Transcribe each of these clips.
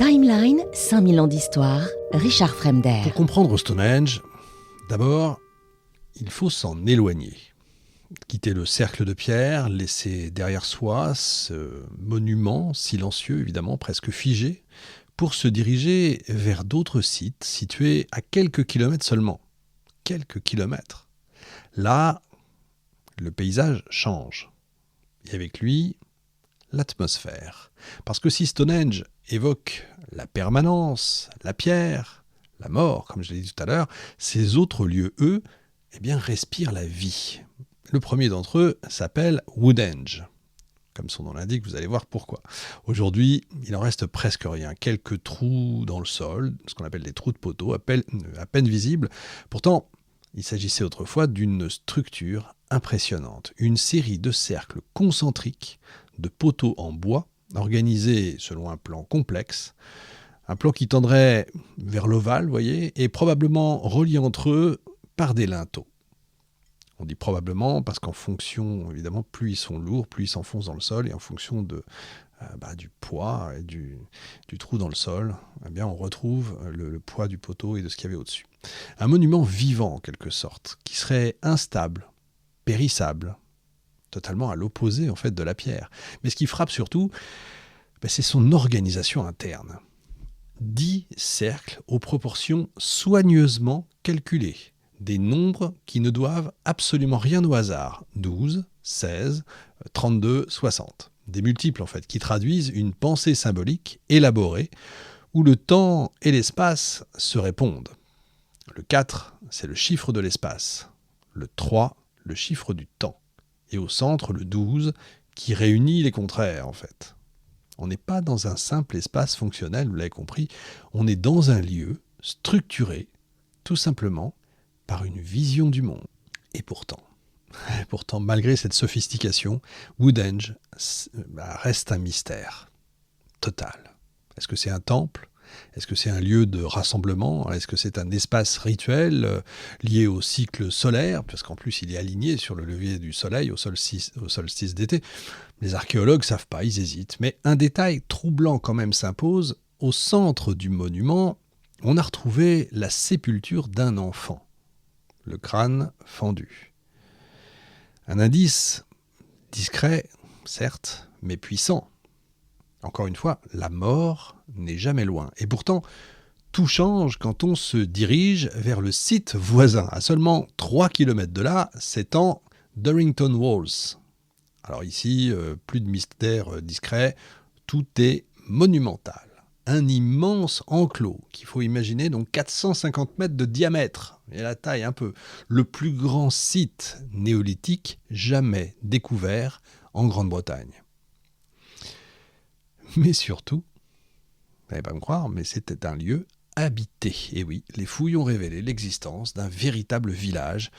Timeline, 5000 ans d'histoire, Richard Fremder. Pour comprendre Stonehenge, d'abord, il faut s'en éloigner. Quitter le cercle de pierre, laisser derrière soi ce monument silencieux, évidemment, presque figé, pour se diriger vers d'autres sites situés à quelques kilomètres seulement. Quelques kilomètres. Là, le paysage change. Et avec lui, l'atmosphère. Parce que si Stonehenge évoque la permanence, la pierre, la mort, comme je l'ai dit tout à l'heure, ces autres lieux, eux, respirent la vie. Le premier d'entre eux s'appelle Woodhenge. Comme son nom l'indique, vous allez voir pourquoi. Aujourd'hui, il en reste presque rien. Quelques trous dans le sol, ce qu'on appelle des trous de poteaux, à peine visibles. Pourtant, il s'agissait autrefois d'une structure impressionnante. Une série de cercles concentriques de poteaux en bois, organisés selon un plan complexe. Un plan qui tendrait vers l'ovale, vous voyez, et probablement reliés entre eux par des linteaux. On dit probablement parce qu'en fonction, évidemment, plus ils sont lourds, plus ils s'enfoncent dans le sol, et en fonction du poids et du trou dans le sol, on retrouve le poids du poteau et de ce qu'il y avait au-dessus. Un monument vivant, en quelque sorte, qui serait instable, périssable, totalement à l'opposé, en fait, de la pierre. Mais ce qui frappe surtout, c'est son organisation interne. 10 cercles aux proportions soigneusement calculées. Des nombres qui ne doivent absolument rien au hasard. 12, 16, 32, 60. Des multiples, en fait, qui traduisent une pensée symbolique élaborée où le temps et l'espace se répondent. Le 4, c'est le chiffre de l'espace. Le 3, le chiffre du temps. Et au centre, le 12, qui réunit les contraires, en fait. On n'est pas dans un simple espace fonctionnel, vous l'avez compris. On est dans un lieu structuré, tout simplement, par une vision du monde. Et pourtant, malgré cette sophistication, Woodhenge reste un mystère total. Est-ce que c'est un temple ? Est-ce que c'est un lieu de rassemblement ? Est-ce que c'est un espace rituel lié au cycle solaire ? Parce qu'en plus, il est aligné sur le lever du soleil au solstice d'été. Les archéologues ne savent pas, ils hésitent. Mais un détail troublant quand même s'impose. Au centre du monument, on a retrouvé la sépulture d'un enfant. Le crâne fendu. Un indice discret, certes, mais puissant. Encore une fois, la mort n'est jamais loin. Et pourtant, tout change quand on se dirige vers le site voisin. À seulement 3 km de là, s'étend Durrington Walls. Alors ici, plus de mystère discret, tout est monumental. Un immense enclos qu'il faut imaginer, donc 450 mètres de diamètre, et la taille un peu, le plus grand site néolithique jamais découvert en Grande-Bretagne. Mais surtout, vous n'allez pas me croire, mais c'était un lieu habité. Et oui, les fouilles ont révélé l'existence d'un véritable village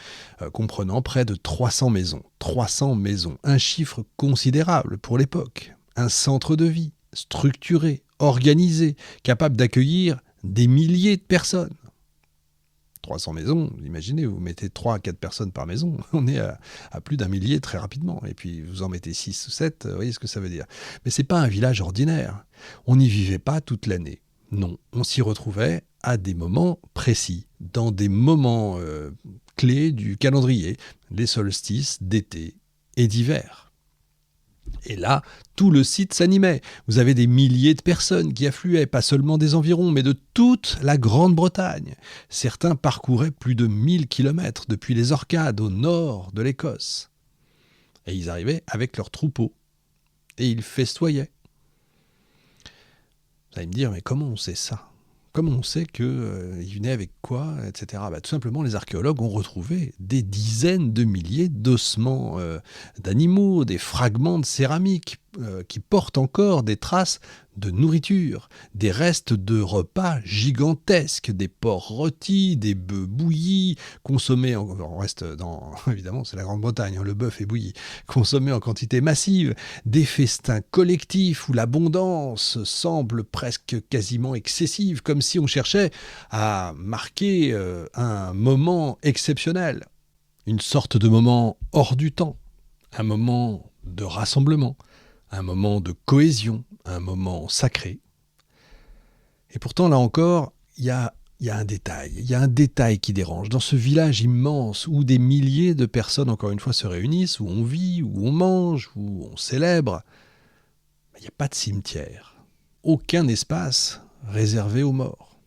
comprenant près de 300 maisons. 300 maisons, un chiffre considérable pour l'époque. Un centre de vie, structuré, organisé, capable d'accueillir des milliers de personnes. 300 maisons, imaginez, vous mettez 3 à 4 personnes par maison, on est à plus d'un millier très rapidement. Et puis vous en mettez 6 ou 7, vous voyez ce que ça veut dire. Mais ce n'est pas un village ordinaire. On n'y vivait pas toute l'année. Non, on s'y retrouvait à des moments précis, dans des moments clés du calendrier, les solstices d'été et d'hiver. Et là, tout le site s'animait. Vous avez des milliers de personnes qui affluaient, pas seulement des environs, mais de toute la Grande-Bretagne. Certains parcouraient plus de 1000 kilomètres depuis les Orcades au nord de l'Écosse. Et ils arrivaient avec leurs troupeaux. Et ils festoyaient. Vous allez me dire, mais comment on sait ça ? Comment on sait qu'ils venaient avec quoi, etc. Tout simplement, les archéologues ont retrouvé des dizaines de milliers d'ossements d'animaux, des fragments de céramique qui portent encore des traces de nourriture, des restes de repas gigantesques, des porcs rôtis, des bœufs bouillis, consommés, on reste dans, évidemment c'est la Grande-Bretagne, le bœuf est bouilli, consommés en quantité massive, des festins collectifs où l'abondance semble presque quasiment excessive, comme si on cherchait à marquer un moment exceptionnel, une sorte de moment hors du temps, un moment de rassemblement, un moment de cohésion, un moment sacré. Et pourtant, là encore, il y a un détail. Il y a un détail qui dérange. Dans ce village immense où des milliers de personnes, encore une fois, se réunissent, où on vit, où on mange, où on célèbre, il n'y a pas de cimetière. Aucun espace réservé aux morts.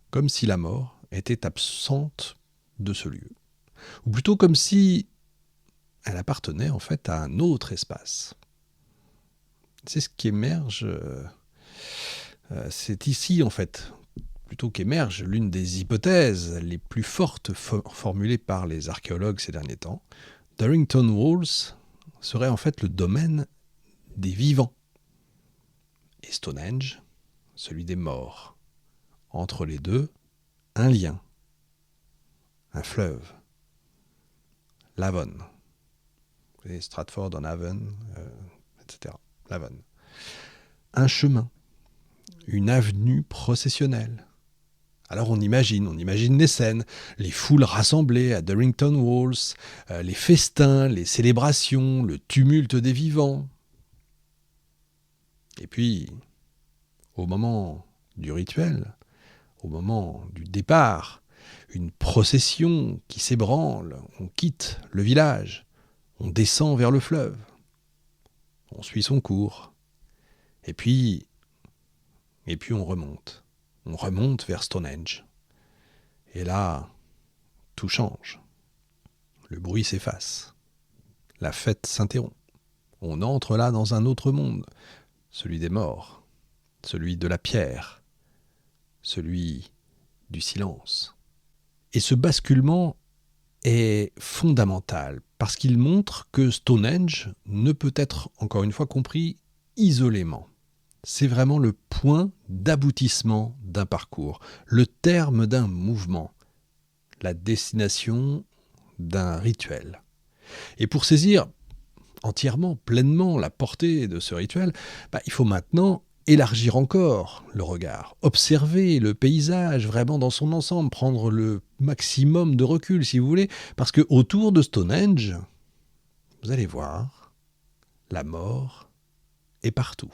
Comme si la mort était absente de ce lieu. Ou plutôt comme si elle appartenait en fait à un autre espace. C'est ce qui émerge, c'est ici en fait, plutôt qu'émerge l'une des hypothèses les plus fortes formulées par les archéologues ces derniers temps. Darrington Walls serait en fait le domaine des vivants. Et Stonehenge, celui des morts. Entre les deux, un lien, un fleuve, l'Avon. Stratford-on-Avon, etc. l'Avon. Un chemin, une avenue processionnelle. Alors on imagine les scènes, les foules rassemblées à Darrington Walls, les festins, les célébrations, le tumulte des vivants. Et puis, au moment du rituel, au moment du départ, une procession qui s'ébranle, on quitte le village, on descend vers le fleuve, on suit son cours, et puis on remonte vers Stonehenge. Et là, tout change. Le bruit s'efface. La fête s'interrompt. On entre là dans un autre monde, celui des morts, celui de la pierre, celui du silence. Et ce basculement est fondamental parce qu'il montre que Stonehenge ne peut être, encore une fois, compris isolément. C'est vraiment le point d'aboutissement d'un parcours, le terme d'un mouvement, la destination d'un rituel. Et pour saisir entièrement, pleinement la portée de ce rituel, il faut maintenant élargir encore le regard, observer le paysage vraiment dans son ensemble, prendre le maximum de recul si vous voulez, parce que autour de Stonehenge, vous allez voir, la mort est partout.